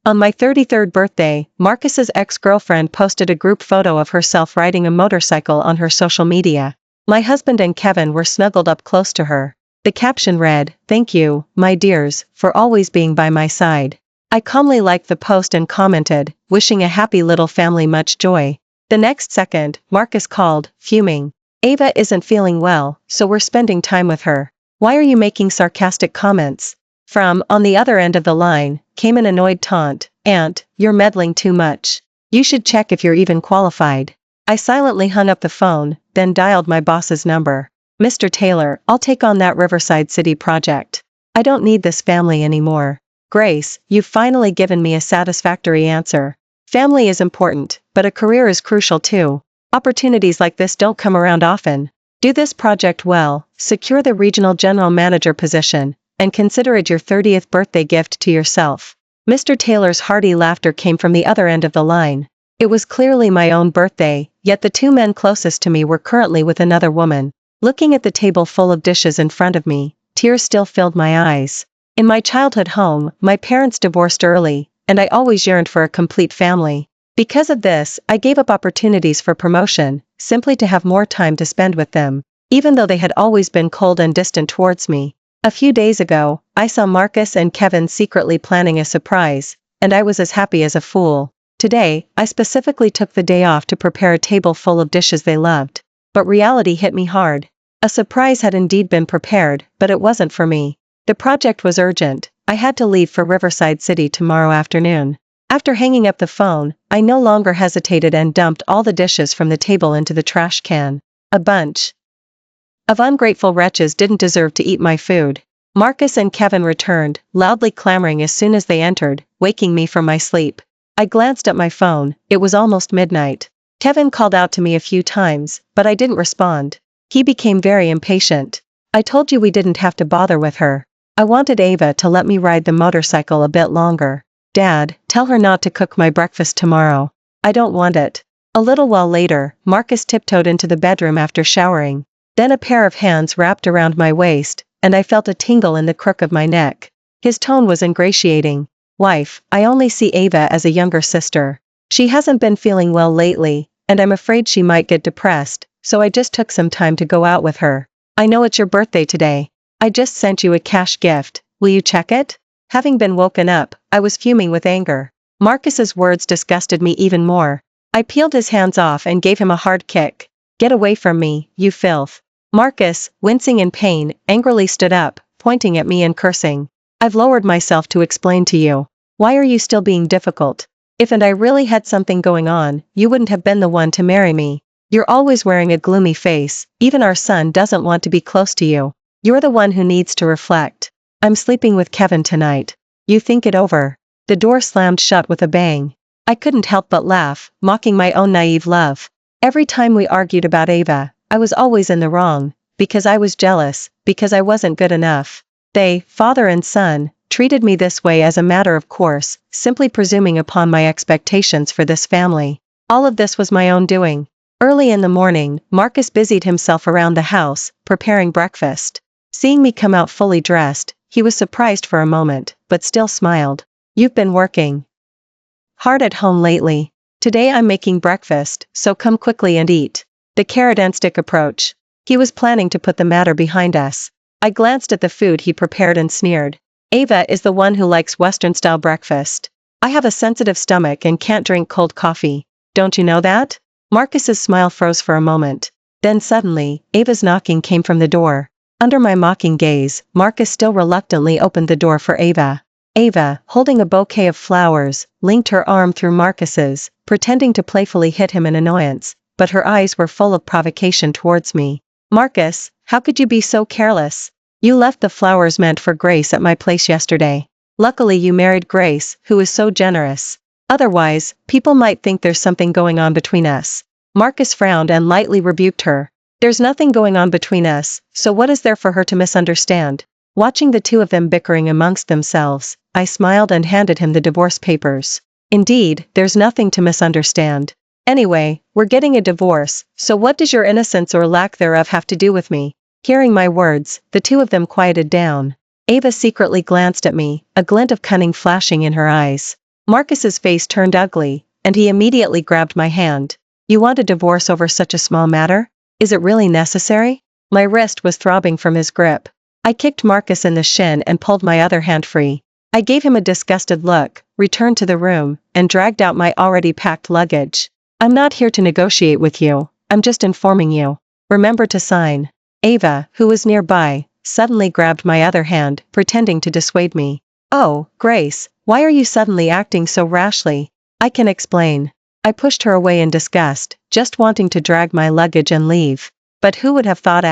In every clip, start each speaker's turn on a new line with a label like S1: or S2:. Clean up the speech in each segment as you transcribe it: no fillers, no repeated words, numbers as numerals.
S1: On my 33rd birthday, Marcus's ex-girlfriend posted a group photo of herself riding a motorcycle on her social media. My husband and Kevin were snuggled up close to her. The caption read, "Thank you, my dears, for always being by my side." I calmly liked the post and commented, wishing a happy little family much joy. The next second, Marcus called, fuming. "Ava isn't feeling well, so we're spending time with her. Why are you making sarcastic comments?" From, on the other end of the line, came an annoyed taunt, "Aunt, you're meddling too much. You should check if you're even qualified." I silently hung up the phone, then dialed my boss's number. "Mr. Taylor, I'll take on that Riverside City project. I don't need this family anymore." "Grace, you've finally given me a satisfactory answer. Family is important, but a career is crucial too. Opportunities like this don't come around often. Do this project well, secure the regional general manager position, and consider it your 30th birthday gift to yourself." Mr. Taylor's hearty laughter came from the other end of the line. It was clearly my own birthday, yet the two men closest to me were currently with another woman. Looking at the table full of dishes in front of me, tears still filled my eyes. In my childhood home, my parents divorced early, and I always yearned for a complete family. Because of this, I gave up opportunities for promotion, simply to have more time to spend with them, even though they had always been cold and distant towards me. A few days ago, I saw Marcus and Kevin secretly planning a surprise, and I was as happy as a fool. Today, I specifically took the day off to prepare a table full of dishes they loved. But reality hit me hard. A surprise had indeed been prepared, but it wasn't for me. The project was urgent. I had to leave for Riverside City tomorrow afternoon. After hanging up the phone, I no longer hesitated and dumped all the dishes from the table into the trash can. A bunch of ungrateful wretches didn't deserve to eat my food. Marcus and Kevin returned, loudly clamoring as soon as they entered, waking me from my sleep. I glanced at my phone. It was almost midnight. Kevin called out to me a few times, but I didn't respond. He became very impatient. "I told you we didn't have to bother with her. I wanted Ava to let me ride the motorcycle a bit longer. Dad, tell her not to cook my breakfast tomorrow. I don't want it." A little while later, Marcus tiptoed into the bedroom after showering. Then a pair of hands wrapped around my waist, and I felt a tingle in the crook of my neck. His tone was ingratiating. "Wife, I only see Ava as a younger sister. She hasn't been feeling well lately, and I'm afraid she might get depressed, so I just took some time to go out with her. I know it's your birthday today. I just sent you a cash gift. Will you check it?" Having been woken up, I was fuming with anger. Marcus's words disgusted me even more. I peeled his hands off and gave him a hard kick. "Get away from me, you filth." Marcus, wincing in pain, angrily stood up, pointing at me and cursing. "I've lowered myself to explain to you. Why are you still being difficult? If and I really had something going on, you wouldn't have been the one to marry me. You're always wearing a gloomy face, even our son doesn't want to be close to you. You're the one who needs to reflect. I'm sleeping with Kevin tonight. You think it over." The door slammed shut with a bang. I couldn't help but laugh, mocking my own naive love. Every time we argued about Ava, I was always in the wrong, because I was jealous, because I wasn't good enough. They, father and son, treated me this way as a matter of course, simply presuming upon my expectations for this family. All of this was my own doing. Early in the morning, Marcus busied himself around the house, preparing breakfast. Seeing me come out fully dressed, he was surprised for a moment, but still smiled. "You've been working hard at home lately. Today I'm making breakfast, so come quickly and eat." The carrot and stick approach. He was planning to put the matter behind us. I glanced at the food he prepared and sneered. "Ava is the one who likes Western-style breakfast. I have a sensitive stomach and can't drink cold coffee. Don't you know that?" Marcus's smile froze for a moment. Then suddenly, Ava's knocking came from the door. Under my mocking gaze, Marcus still reluctantly opened the door for Ava. Ava, holding a bouquet of flowers, linked her arm through Marcus's, pretending to playfully hit him in annoyance, but her eyes were full of provocation towards me. "Marcus, how could you be so careless? You left the flowers meant for Grace at my place yesterday. Luckily you married Grace, who is so generous. Otherwise, people might think there's something going on between us." Marcus frowned and lightly rebuked her. "There's nothing going on between us, so what is there for her to misunderstand?" Watching the two of them bickering amongst themselves, I smiled and handed him the divorce papers. "Indeed, there's nothing to misunderstand. Anyway, we're getting a divorce, so what does your innocence or lack thereof have to do with me?" Hearing my words, the two of them quieted down. Ava secretly glanced at me, a glint of cunning flashing in her eyes. Marcus's face turned ugly, and he immediately grabbed my hand. You want a divorce over such a small matter? Is it really necessary? My wrist was throbbing from his grip. I kicked Marcus in the shin and pulled my other hand free. I gave him a disgusted look, returned to the room, and dragged out my already packed luggage. I'm not here to negotiate with you, I'm just informing you. Remember to sign. Ava, who was nearby, suddenly grabbed my other hand, pretending to dissuade me. Oh, Grace, why are you suddenly acting so rashly? I can explain. I pushed her away in disgust, just wanting to drag my luggage and leave. But who would have thought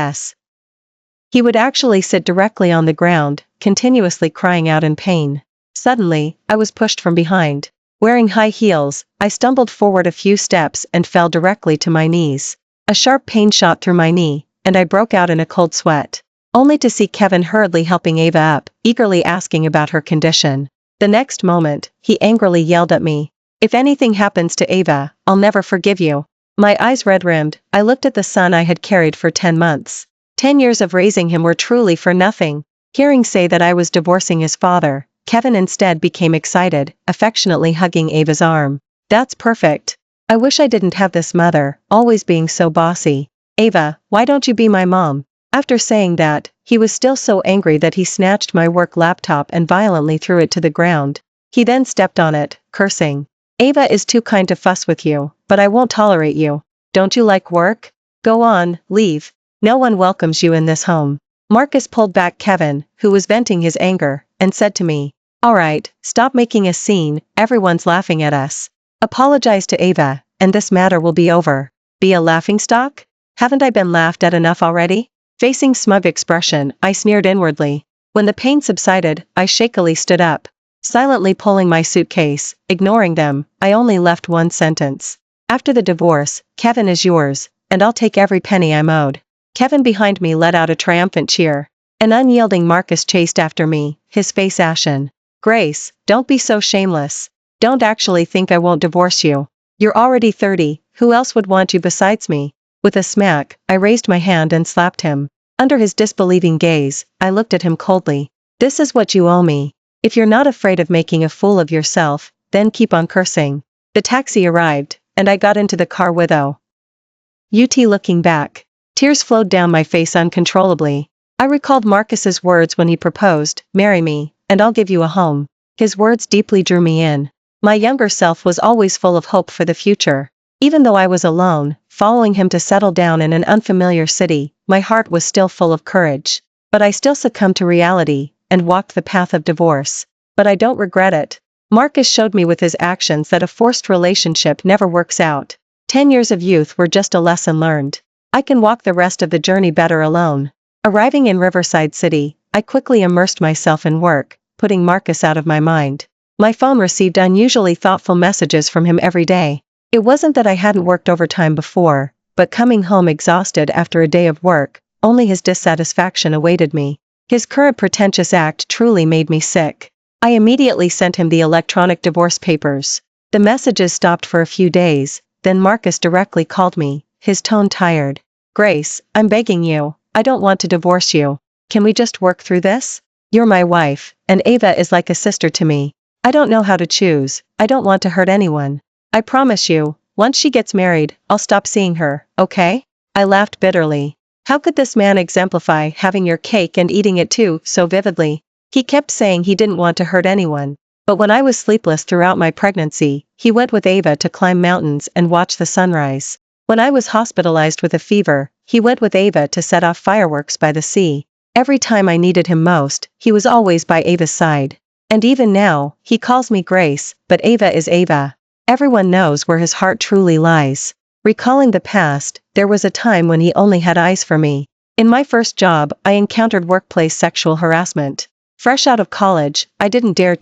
S1: he would actually sit directly on the ground, continuously crying out in pain. Suddenly, I was pushed from behind. Wearing high heels, I stumbled forward a few steps and fell directly to my knees. A sharp pain shot through my knee, and I broke out in a cold sweat. Only to see Kevin hurriedly helping Ava up, eagerly asking about her condition. The next moment, he angrily yelled at me. If anything happens to Ava, I'll never forgive you. My eyes red-rimmed, I looked at the son I had carried for 10 months. 10 years of raising him were truly for nothing. Hearing say that I was divorcing his father, Kevin instead became excited, affectionately hugging Ava's arm. That's perfect. I wish I didn't have this mother, always being so bossy. Ava, why don't you be my mom? After saying that, he was still so angry that he snatched my work laptop and violently threw it to the ground. He then stepped on it, cursing. Ava is too kind to fuss with you, but I won't tolerate you. Don't you like work? Go on, leave. No one welcomes you in this home. Marcus pulled back Kevin, who was venting his anger, and said to me, Alright, stop making a scene, everyone's laughing at us. Apologize to Ava, and this matter will be over. Be a laughingstock? Haven't I been laughed at enough already? Facing smug expression, I sneered inwardly. When the pain subsided, I shakily stood up. Silently pulling my suitcase, ignoring them, I only left one sentence. After the divorce, Kevin is yours, and I'll take every penny I'm owed. Kevin behind me let out a triumphant cheer. An unyielding Marcus chased after me, his face ashen. Grace, don't be so shameless. Don't actually think I won't divorce you. You're already 30, who else would want you besides me? With a smack, I raised my hand and slapped him. Under his disbelieving gaze, I looked at him coldly. This is what you owe me. If you're not afraid of making a fool of yourself, then keep on cursing. The taxi arrived, and I got into the car with UT looking back. Tears flowed down my face uncontrollably. I recalled Marcus's words when he proposed, marry me, and I'll give you a home. His words deeply drew me in. My younger self was always full of hope for the future. Even though I was alone, following him to settle down in an unfamiliar city, my heart was still full of courage. But I still succumbed to reality, and walked the path of divorce. But I don't regret it. Marcus showed me with his actions that a forced relationship never works out. 10 years of youth were just a lesson learned. I can walk the rest of the journey better alone. Arriving in Riverside City, I quickly immersed myself in work, putting Marcus out of my mind. My phone received unusually thoughtful messages from him every day. It wasn't that I hadn't worked overtime before, but coming home exhausted after a day of work, only his dissatisfaction awaited me. His current pretentious act truly made me sick. I immediately sent him the electronic divorce papers. The messages stopped for a few days, then Marcus directly called me, his tone tired. Grace, I'm begging you, I don't want to divorce you. Can we just work through this? You're my wife, and Ava is like a sister to me. I don't know how to choose, I don't want to hurt anyone. I promise you, once she gets married, I'll stop seeing her, okay? I laughed bitterly. How could this man exemplify having your cake and eating it too, so vividly? He kept saying he didn't want to hurt anyone. But when I was sleepless throughout my pregnancy, he went with Ava to climb mountains and watch the sunrise. When I was hospitalized with a fever, he went with Ava to set off fireworks by the sea. Every time I needed him most, he was always by Ava's side. And even now, he calls me Grace, but Ava is Ava. Everyone knows where his heart truly lies. Recalling the past, there was a time when he only had eyes for me. In my first job, I encountered workplace sexual harassment. Fresh out of college, I didn't dare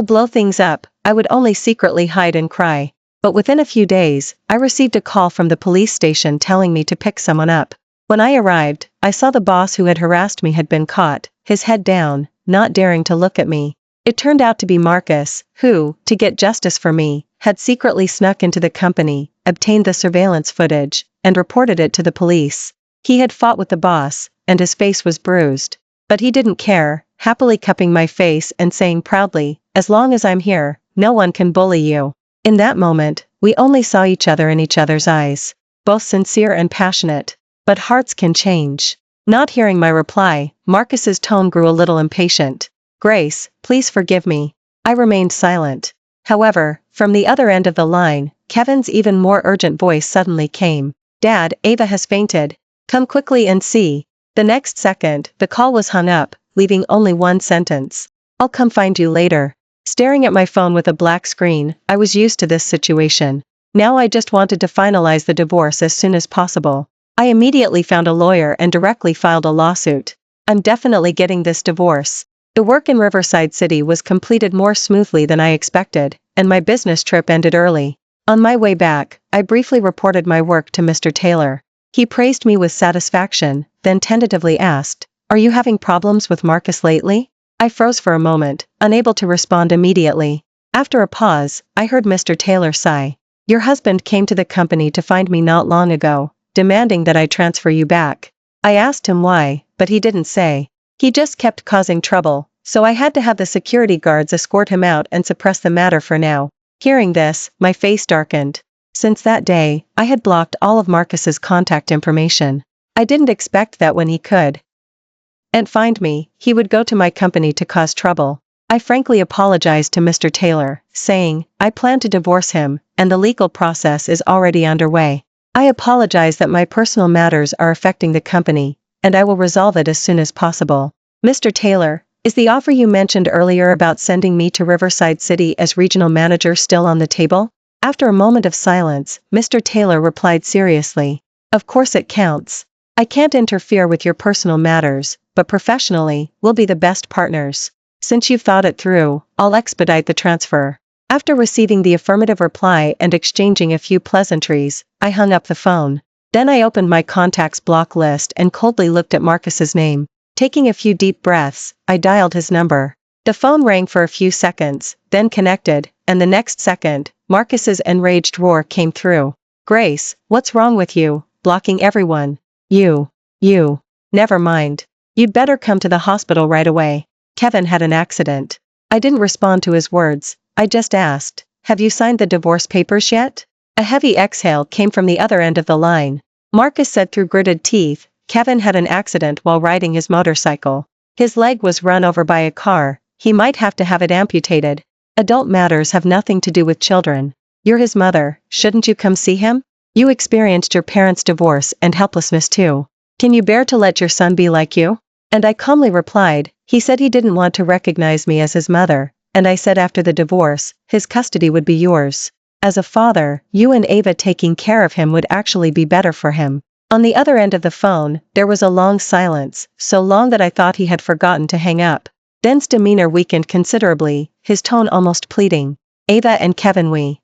S1: blow things up, I would only secretly hide and cry. But within a few days, I received a call from the police station telling me to pick someone up. When I arrived, I saw the boss who had harassed me had been caught, his head down, not daring to look at me. It turned out to be Marcus, who, to get justice for me, had secretly snuck into the company, obtained the surveillance footage, and reported it to the police. He had fought with the boss, and his face was bruised. But he didn't care, happily cupping my face and saying proudly, "As long as I'm here, no one can bully you." In that moment, we only saw each other in each other's eyes, both sincere and passionate. But hearts can change. Not hearing my reply, Marcus's tone grew a little impatient. "Grace, please forgive me." I remained silent. However, from the other end of the line, Kevin's even more urgent voice suddenly came. "Dad, Ava has fainted. Come quickly and see." The next second, the call was hung up, leaving only one sentence. "I'll come find you later." Staring at my phone with a black screen, I was used to this situation. Now I just wanted to finalize the divorce as soon as possible. I immediately found a lawyer and directly filed a lawsuit. "I'm definitely getting this divorce." The work in Riverside City was completed more smoothly than I expected, and my business trip ended early. On my way back, I briefly reported my work to Mr. Taylor. He praised me with satisfaction, then tentatively asked, "Are you having problems with Marcus lately?" I froze for a moment, unable to respond immediately. After a pause, I heard Mr. Taylor sigh. "Your husband came to the company to find me not long ago, demanding that I transfer you back." I asked him why, but he didn't say. He just kept causing trouble, so I had to have the security guards escort him out and suppress the matter for now. Hearing this, my face darkened. Since that day, I had blocked all of Marcus's contact information. I didn't expect that when he could and find me, he would go to my company to cause trouble. I frankly apologized to Mr. Taylor, saying, "I plan to divorce him, and the legal process is already underway. I apologize that my personal matters are affecting the company, and I will resolve it as soon as possible." "Mr. Taylor, is the offer you mentioned earlier about sending me to Riverside City as regional manager still on the table?" After a moment of silence, Mr. Taylor replied seriously, "Of course it counts. I can't interfere with your personal matters, but professionally, we'll be the best partners. Since you've thought it through, I'll expedite the transfer." After receiving the affirmative reply and exchanging a few pleasantries, I hung up the phone. Then I opened my contacts block list and coldly looked at Marcus's name. Taking a few deep breaths, I dialed his number. The phone rang for a few seconds, then connected, and the next second, Marcus's enraged roar came through. "Grace, what's wrong with you, blocking everyone? You. Never mind. You'd better come to the hospital right away. Kevin had an accident." I didn't respond to his words. I just asked, "Have you signed the divorce papers yet?" A heavy exhale came from the other end of the line. Marcus said through gritted teeth, "Kevin had an accident while riding his motorcycle. His leg was run over by a car. He might have to have it amputated. Adult matters have nothing to do with children. You're his mother, shouldn't you come see him? You experienced your parents' divorce and helplessness too. Can you bear to let your son be like you?" And I calmly replied, "He said he didn't want to recognize me as his mother, and I said after the divorce, his custody would be yours. As a father, you and Ava taking care of him would actually be better for him." On the other end of the phone, there was a long silence, so long that I thought he had forgotten to hang up. Den's demeanor weakened considerably, his tone almost pleading. "Ava and Kevin we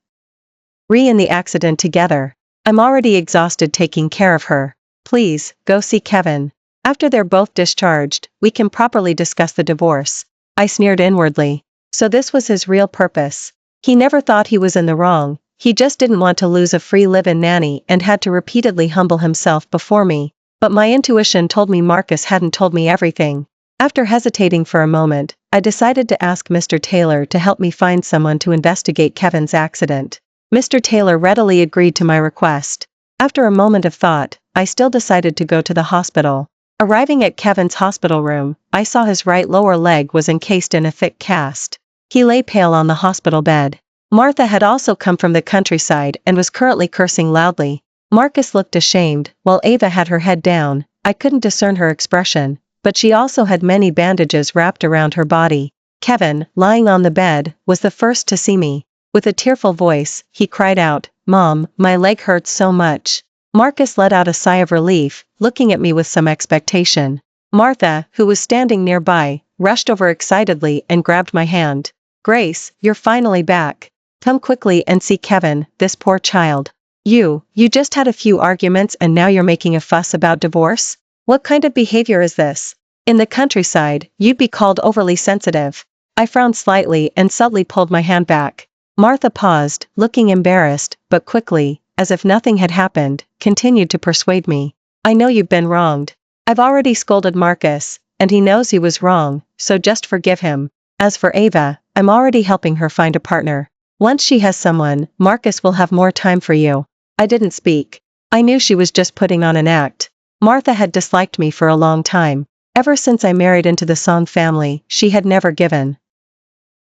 S1: in the accident together. I'm already exhausted taking care of her. Please, go see Kevin. After they're both discharged, we can properly discuss the divorce." I sneered inwardly. So this was his real purpose. He never thought he was in the wrong, he just didn't want to lose a free live-in nanny and had to repeatedly humble himself before me. But my intuition told me Marcus hadn't told me everything. After hesitating for a moment, I decided to ask Mr. Taylor to help me find someone to investigate Kevin's accident. Mr. Taylor readily agreed to my request. After a moment of thought, I still decided to go to the hospital. Arriving at Kevin's hospital room, I saw his right lower leg was encased in a thick cast. He lay pale on the hospital bed. Martha had also come from the countryside and was currently cursing loudly. Marcus looked ashamed, while Ava had her head down. I couldn't discern her expression, but she also had many bandages wrapped around her body. Kevin, lying on the bed, was the first to see me. With a tearful voice, he cried out, "Mom, my leg hurts so much." Marcus let out a sigh of relief, looking at me with some expectation. Martha, who was standing nearby, rushed over excitedly and grabbed my hand. "Grace, you're finally back. Come quickly and see Kevin, this poor child. You just had a few arguments and now you're making a fuss about divorce? What kind of behavior is this? In the countryside, you'd be called overly sensitive." I frowned slightly and subtly pulled my hand back. Martha paused, looking embarrassed, but quickly, as if nothing had happened, continued to persuade me. "I know you've been wronged. I've already scolded Marcus, and he knows he was wrong, so just forgive him. As for Ava, I'm already helping her find a partner. Once she has someone, Marcus will have more time for you. I didn't speak. I knew she was just putting on an act. Martha had disliked me for a long time. Ever since I married into the Song family, she had never given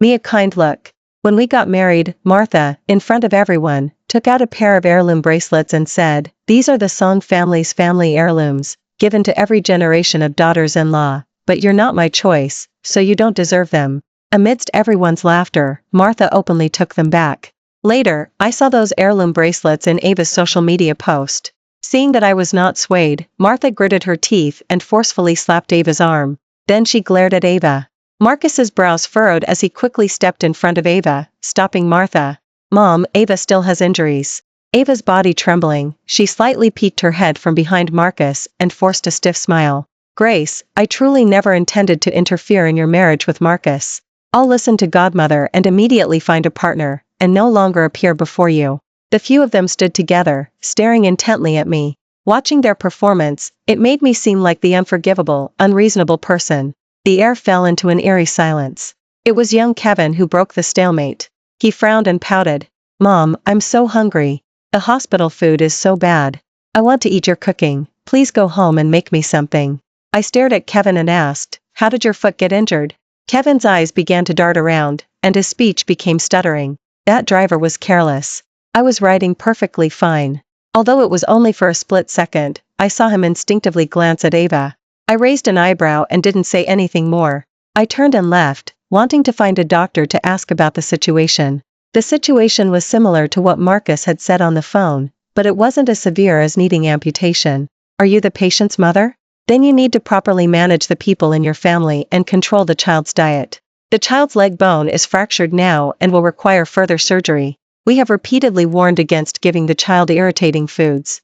S1: me a kind look. When we got married, Martha, in front of everyone, took out a pair of heirloom bracelets and said, "These are the Song family's family heirlooms, given to every generation of daughters-in-law, but you're not my choice, so you don't deserve them." Amidst everyone's laughter, Martha openly took them back. Later, I saw those heirloom bracelets in Ava's social media post. Seeing that I was not swayed, Martha gritted her teeth and forcefully slapped Ava's arm. Then she glared at Ava. Marcus's brows furrowed as he quickly stepped in front of Ava, stopping Martha. "Mom, Ava still has injuries." Ava's body trembling, she slightly peeked her head from behind Marcus and forced a stiff smile. "Grace, I truly never intended to interfere in your marriage with Marcus. I'll listen to Godmother and immediately find a partner, and no longer appear before you." The few of them stood together, staring intently at me. Watching their performance, it made me seem like the unforgivable, unreasonable person. The air fell into an eerie silence. It was young Kevin who broke the stalemate. He frowned and pouted. "Mom, I'm so hungry. The hospital food is so bad. I want to eat your cooking. Please go home and make me something." I stared at Kevin and asked, "How did your foot get injured?" Kevin's eyes began to dart around, and his speech became stuttering. "That driver was careless. I was riding perfectly fine." Although it was only for a split second, I saw him instinctively glance at Ava. I raised an eyebrow and didn't say anything more. I turned and left, wanting to find a doctor to ask about the situation. The situation was similar to what Marcus had said on the phone, but it wasn't as severe as needing amputation. "Are you the patient's mother? Then you need to properly manage the people in your family and control the child's diet. The child's leg bone is fractured now and will require further surgery. We have repeatedly warned against giving the child irritating foods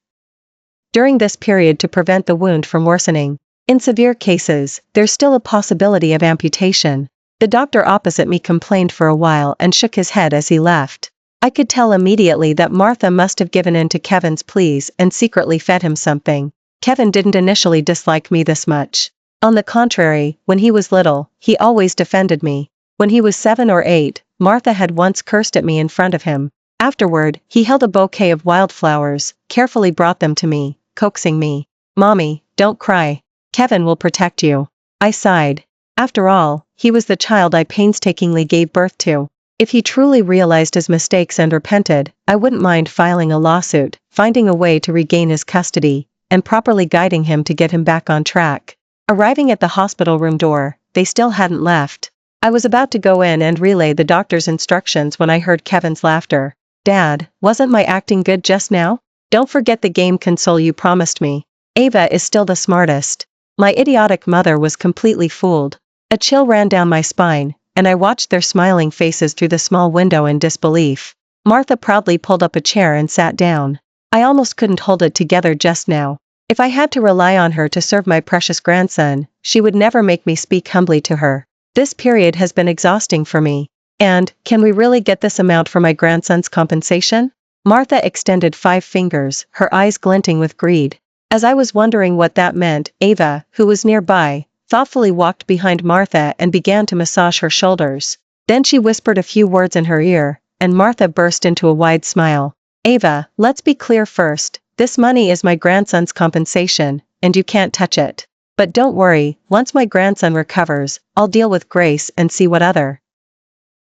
S1: during this period to prevent the wound from worsening. In severe cases, there's still a possibility of amputation." The doctor opposite me complained for a while and shook his head as he left. I could tell immediately that Martha must have given in to Kevin's pleas and secretly fed him something. Kevin didn't initially dislike me this much. On the contrary, when he was little, he always defended me. When he was 7 or 8, Martha had once cursed at me in front of him. Afterward, he held a bouquet of wildflowers, carefully brought them to me, coaxing me. "Mommy, don't cry. Kevin will protect you." I sighed. After all, he was the child I painstakingly gave birth to. If he truly realized his mistakes and repented, I wouldn't mind filing a lawsuit, finding a way to regain his custody, and properly guiding him to get him back on track. Arriving at the hospital room door, they still hadn't left. I was about to go in and relay the doctor's instructions when I heard Kevin's laughter. "Dad, wasn't my acting good just now? Don't forget the game console you promised me. Ava is still the smartest." My idiotic mother was completely fooled. A chill ran down my spine, and I watched their smiling faces through the small window in disbelief. Martha proudly pulled up a chair and sat down. I almost couldn't hold it together just now. If I had to rely on her to serve my precious grandson, she would never make me speak humbly to her. This period has been exhausting for me. "And, can we really get this amount for my grandson's compensation?" Martha extended 5 fingers, her eyes glinting with greed. As I was wondering what that meant, Ava, who was nearby, thoughtfully walked behind Martha and began to massage her shoulders. Then she whispered a few words in her ear, and Martha burst into a wide smile. "Ava, let's be clear first. This money is my grandson's compensation, and you can't touch it. But don't worry, once my grandson recovers, I'll deal with Grace and see what other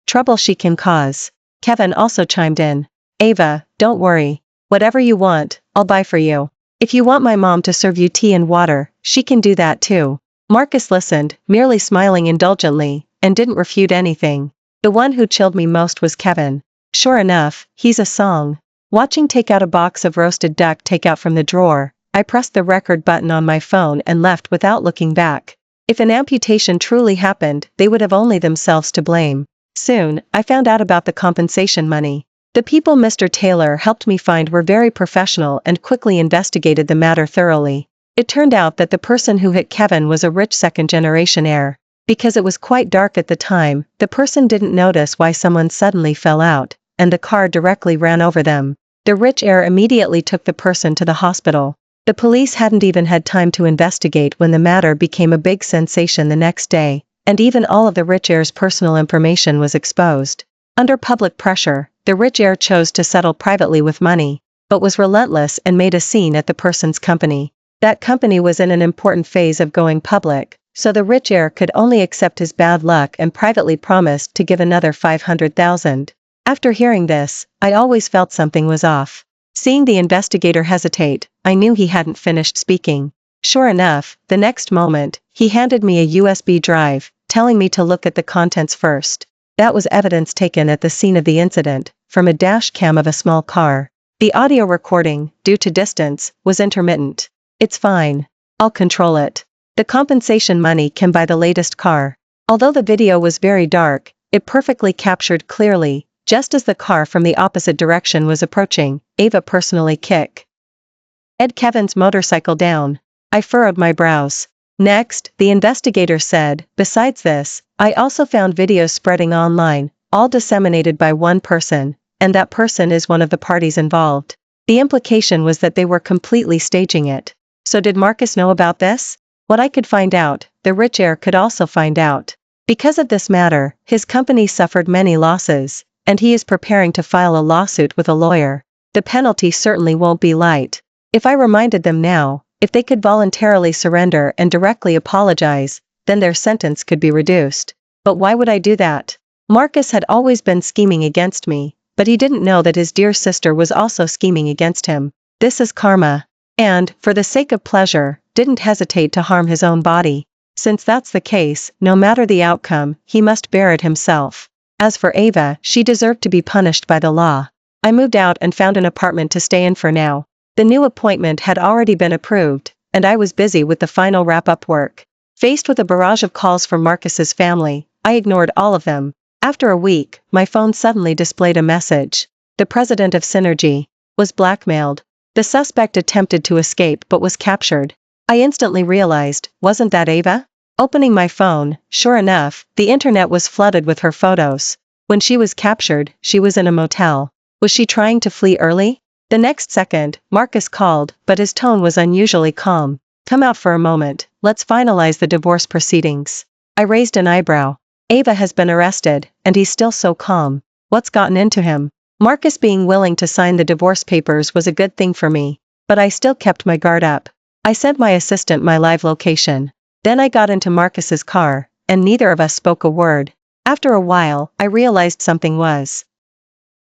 S1: trouble she can cause." Kevin also chimed in. "Ava, don't worry. Whatever you want, I'll buy for you. If you want my mom to serve you tea and water, she can do that too." Marcus listened, merely smiling indulgently, and didn't refute anything. The one who chilled me most was Kevin. Sure enough, he's a song. Watching take out a box of roasted duck takeout from the drawer, I pressed the record button on my phone and left without looking back. If an amputation truly happened, they would have only themselves to blame. Soon, I found out about the compensation money. The people Mr. Taylor helped me find were very professional and quickly investigated the matter thoroughly. It turned out that the person who hit Kevin was a rich second-generation heir. Because it was quite dark at the time, the person didn't notice why someone suddenly fell out, and the car directly ran over them. The rich heir immediately took the person to the hospital. The police hadn't even had time to investigate when the matter became a big sensation the next day, and even all of the rich heir's personal information was exposed. Under public pressure, the rich heir chose to settle privately with money, but was relentless and made a scene at the person's company. That company was in an important phase of going public, so the rich heir could only accept his bad luck and privately promised to give another 500,000. After hearing this, I always felt something was off. Seeing the investigator hesitate, I knew he hadn't finished speaking. Sure enough, the next moment, he handed me a USB drive, telling me to look at the contents first. That was evidence taken at the scene of the incident, from a dash cam of a small car. The audio recording, due to distance, was intermittent. It's fine. I'll control it. The compensation money can buy the latest car. Although the video was very dark, it perfectly captured clearly, just as the car from the opposite direction was approaching, Ava personally kicked Kevin's motorcycle down. I furrowed my brows. Next, the investigator said, besides this, I also found videos spreading online, all disseminated by one person, and that person is one of the parties involved. The implication was that they were completely staging it. So did Marcus know about this? What I could find out, the rich heir could also find out. Because of this matter, his company suffered many losses, and he is preparing to file a lawsuit with a lawyer. The penalty certainly won't be light. If I reminded them now, if they could voluntarily surrender and directly apologize, then their sentence could be reduced. But why would I do that? Marcus had always been scheming against me, but he didn't know that his dear sister was also scheming against him. This is karma. And, for the sake of pleasure, didn't hesitate to harm his own body. Since that's the case, no matter the outcome, he must bear it himself. As for Ava, she deserved to be punished by the law. I moved out and found an apartment to stay in for now. The new appointment had already been approved, and I was busy with the final wrap-up work. Faced with a barrage of calls from Marcus's family, I ignored all of them. After a week, my phone suddenly displayed a message. The president of Synergy was blackmailed. The suspect attempted to escape but was captured. I instantly realized, wasn't that Ava? Opening my phone, sure enough, the internet was flooded with her photos. When she was captured, she was in a motel. Was she trying to flee early? The next second, Marcus called, but his tone was unusually calm. Come out for a moment, let's finalize the divorce proceedings. I raised an eyebrow. Ava has been arrested, and he's still so calm. What's gotten into him? Marcus being willing to sign the divorce papers was a good thing for me, but I still kept my guard up. I sent my assistant my live location. Then I got into Marcus's car, and neither of us spoke a word. After a while, I realized something was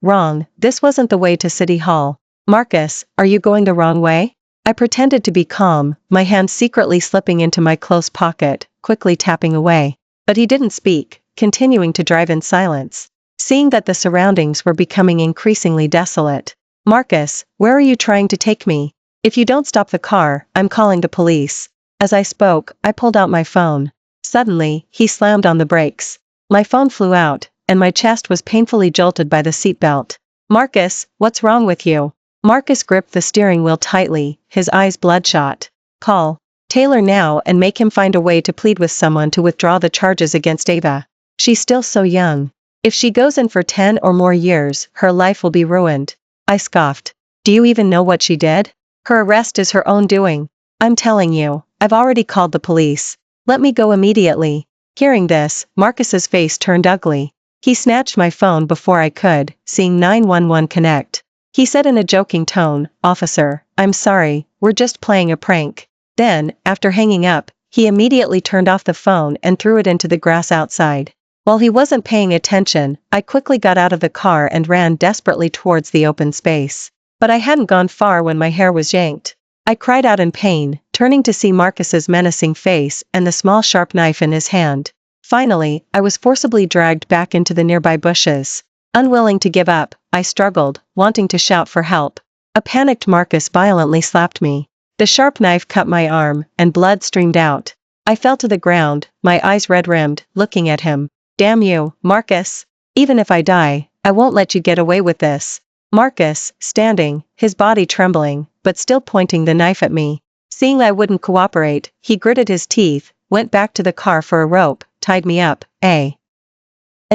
S1: wrong. This wasn't the way to City Hall. Marcus, are you going the wrong way? I pretended to be calm, my hand secretly slipping into my close pocket, quickly tapping away. But he didn't speak, continuing to drive in silence. Seeing that the surroundings were becoming increasingly desolate. Marcus, where are you trying to take me? If you don't stop the car, I'm calling the police. As I spoke, I pulled out my phone. Suddenly, he slammed on the brakes. My phone flew out, and my chest was painfully jolted by the seatbelt. Marcus, what's wrong with you? Marcus gripped the steering wheel tightly, his eyes bloodshot. Call Taylor now and make him find a way to plead with someone to withdraw the charges against Ava. She's still so young. If she goes in for 10 or more years, her life will be ruined. I scoffed. Do you even know what she did? Her arrest is her own doing. I'm telling you, I've already called the police. Let me go immediately. Hearing this, Marcus's face turned ugly. He snatched my phone before I could, seeing 911 connect. He said in a joking tone, "Officer, I'm sorry, we're just playing a prank." Then, after hanging up, he immediately turned off the phone and threw it into the grass outside. While he wasn't paying attention, I quickly got out of the car and ran desperately towards the open space. But I hadn't gone far when my hair was yanked. I cried out in pain, turning to see Marcus's menacing face and the small sharp knife in his hand. Finally, I was forcibly dragged back into the nearby bushes. Unwilling to give up, I struggled, wanting to shout for help. A panicked Marcus violently slapped me. The sharp knife cut my arm, and blood streamed out. I fell to the ground, my eyes red-rimmed, looking at him. Damn you, Marcus. Even if I die, I won't let you get away with this. Marcus, standing, his body trembling, but still pointing the knife at me. Seeing I wouldn't cooperate, he gritted his teeth, went back to the car for a rope, tied me up, and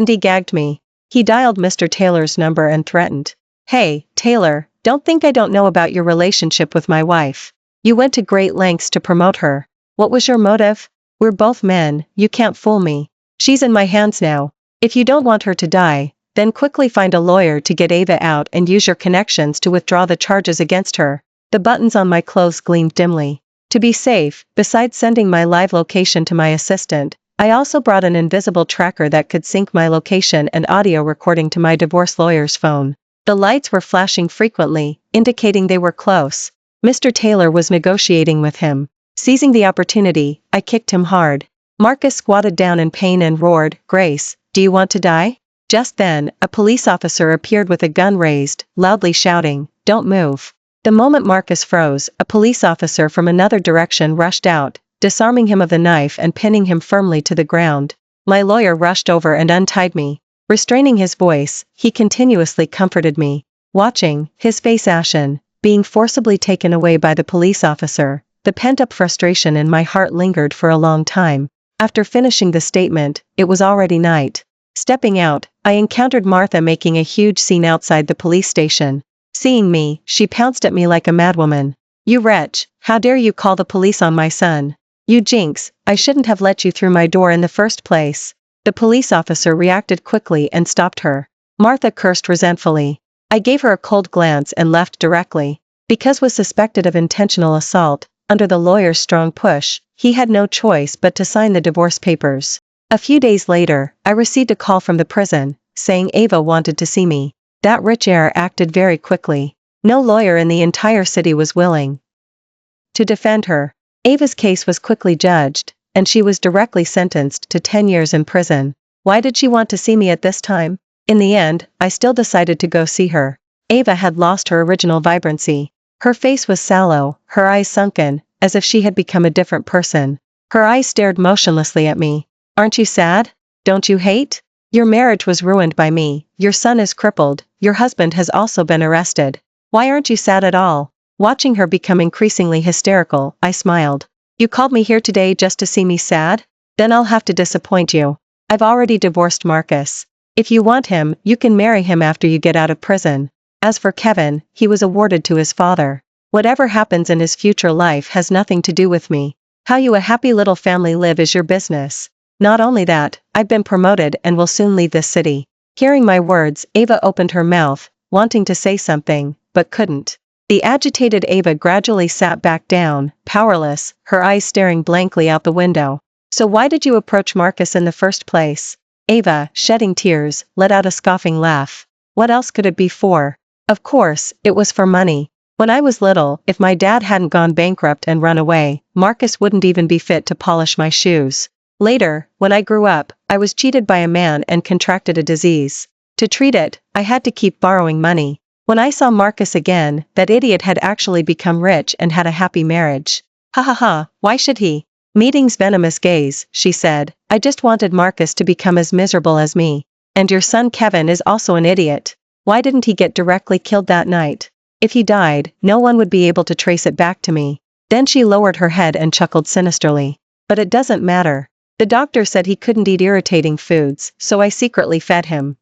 S1: he gagged me. He dialed Mr. Taylor's number and threatened. Hey, Taylor, don't think I don't know about your relationship with my wife. You went to great lengths to promote her. What was your motive? We're both men, you can't fool me. She's in my hands now. If you don't want her to die, then quickly find a lawyer to get Ava out and use your connections to withdraw the charges against her. The buttons on my clothes gleamed dimly. To be safe, besides sending my live location to my assistant, I also brought an invisible tracker that could sync my location and audio recording to my divorce lawyer's phone. The lights were flashing frequently, indicating they were close. Mr. Taylor was negotiating with him. Seizing the opportunity, I kicked him hard. Marcus squatted down in pain and roared, "Grace, do you want to die?" Just then, a police officer appeared with a gun raised, loudly shouting, "Don't move." The moment Marcus froze, a police officer from another direction rushed out, disarming him of the knife and pinning him firmly to the ground. My lawyer rushed over and untied me. Restraining his voice, he continuously comforted me. Watching, his face ashen, being forcibly taken away by the police officer, the pent-up frustration in my heart lingered for a long time. After finishing the statement, it was already night. Stepping out, I encountered Martha making a huge scene outside the police station. Seeing me, she pounced at me like a madwoman. "You wretch, how dare you call the police on my son? You jinx, I shouldn't have let you through my door in the first place." The police officer reacted quickly and stopped her. Martha cursed resentfully. I gave her a cold glance and left directly. Because was suspected of intentional assault, under the lawyer's strong push, he had no choice but to sign the divorce papers. A few days later, I received a call from the prison, saying Ava wanted to see me. That rich heir acted very quickly. No lawyer in the entire city was willing to defend her. Ava's case was quickly judged, and she was directly sentenced to 10 years in prison. Why did she want to see me at this time? In the end, I still decided to go see her. Ava had lost her original vibrancy. Her face was sallow, her eyes sunken, as if she had become a different person. Her eyes stared motionlessly at me. "Aren't you sad? Don't you hate? Your marriage was ruined by me, your son is crippled, your husband has also been arrested. Why aren't you sad at all?" Watching her become increasingly hysterical, I smiled. "You called me here today just to see me sad? Then I'll have to disappoint you. I've already divorced Marcus. If you want him, you can marry him after you get out of prison. As for Kevin, he was awarded to his father. Whatever happens in his future life has nothing to do with me. How you a happy little family live is your business. Not only that, I've been promoted and will soon leave this city." Hearing my words, Ava opened her mouth, wanting to say something, but couldn't. The agitated Ava gradually sat back down, powerless, her eyes staring blankly out the window. "So why did you approach Marcus in the first place?" Ava, shedding tears, let out a scoffing laugh. "What else could it be for? Of course, it was for money. When I was little, if my dad hadn't gone bankrupt and run away, Marcus wouldn't even be fit to polish my shoes. Later, when I grew up, I was cheated by a man and contracted a disease. To treat it, I had to keep borrowing money. When I saw Marcus again, that idiot had actually become rich and had a happy marriage. Ha ha ha, why should he?" Meeting's venomous gaze, she said, "I just wanted Marcus to become as miserable as me. And your son Kevin is also an idiot. Why didn't he get directly killed that night? If he died, no one would be able to trace it back to me." Then she lowered her head and chuckled sinisterly. "But it doesn't matter. The doctor said he couldn't eat irritating foods, so I secretly fed him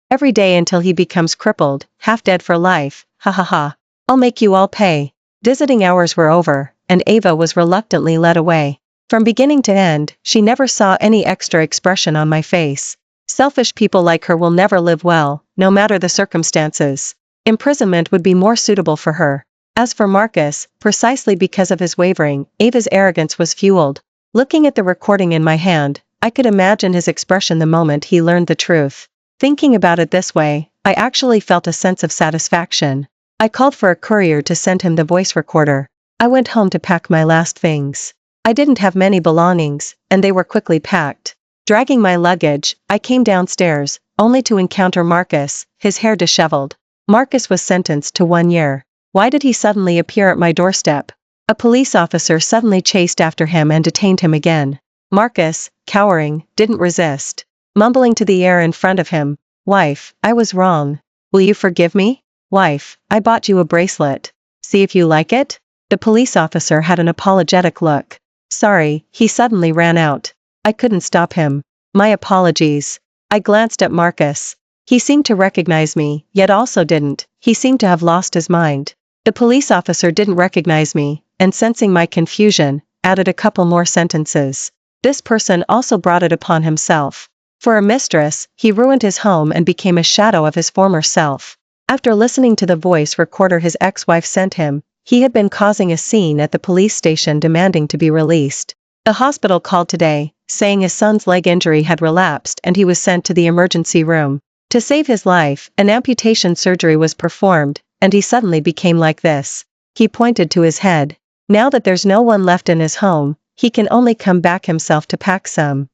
S1: every day until he becomes crippled, half dead for life. Ha ha ha. I'll make you all pay." Visiting hours were over, and Ava was reluctantly led away. From beginning to end, she never saw any extra expression on my face. Selfish people like her will never live well, no matter the circumstances. Imprisonment would be more suitable for her. As for Marcus, precisely because of his wavering, Ava's arrogance was fueled. Looking at the recording in my hand, I could imagine his expression the moment he learned the truth. Thinking about it this way, I actually felt a sense of satisfaction. I called for a courier to send him the voice recorder. I went home to pack my last things. I didn't have many belongings, and they were quickly packed. Dragging my luggage, I came downstairs, only to encounter Marcus, his hair disheveled. Marcus was sentenced to 1 year. Why did he suddenly appear at my doorstep? A police officer suddenly chased after him and detained him again. Marcus, cowering, didn't resist. Mumbling to the air in front of him, "Wife, I was wrong. Will you forgive me? Wife, I bought you a bracelet. See if you like it?" The police officer had an apologetic look. "Sorry," he suddenly ran out. I couldn't stop him. "My apologies." I glanced at Marcus. He seemed to recognize me, yet also didn't. He seemed to have lost his mind. The police officer didn't recognize me, and sensing my confusion, added a couple more sentences. This person also brought it upon himself. For a mistress, he ruined his home and became a shadow of his former self. After listening to the voice recorder his ex-wife sent him, he had been causing a scene at the police station demanding to be released. The hospital called today, saying his son's leg injury had relapsed and he was sent to the emergency room. To save his life, an amputation surgery was performed, and he suddenly became like this. He pointed to his head. Now that there's no one left in his home, he can only come back himself to pack some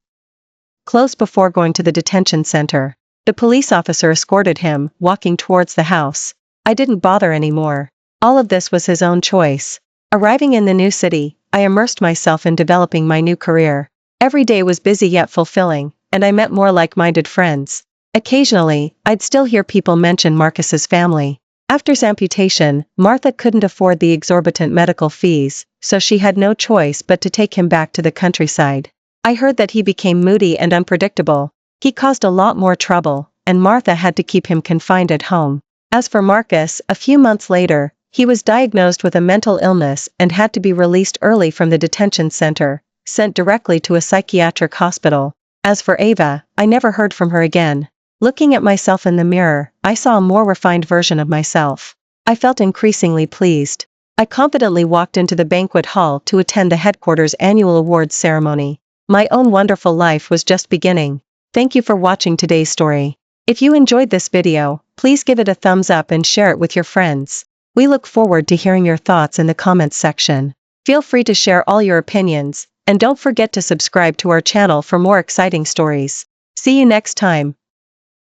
S1: clothes before going to the detention center. The police officer escorted him, walking towards the house. I didn't bother anymore. All of this was his own choice. Arriving in the new city, I immersed myself in developing my new career. Every day was busy yet fulfilling, and I met more like-minded friends. Occasionally, I'd still hear people mention Marcus's family. After his amputation, Martha couldn't afford the exorbitant medical fees, so she had no choice but to take him back to the countryside. I heard that he became moody and unpredictable. He caused a lot more trouble, and Martha had to keep him confined at home. As for Marcus, a few months later, he was diagnosed with a mental illness and had to be released early from the detention center, sent directly to a psychiatric hospital. As for Ava, I never heard from her again. Looking at myself in the mirror, I saw a more refined version of myself. I felt increasingly pleased. I confidently walked into the banquet hall to attend the headquarters annual awards ceremony. My own wonderful life was just beginning. Thank you for watching today's story. If you enjoyed this video, please give it a thumbs up and share it with your friends. We look forward to hearing your thoughts in the comments section. Feel free to share all your opinions, and don't forget to subscribe to our channel for more exciting stories. See you next time.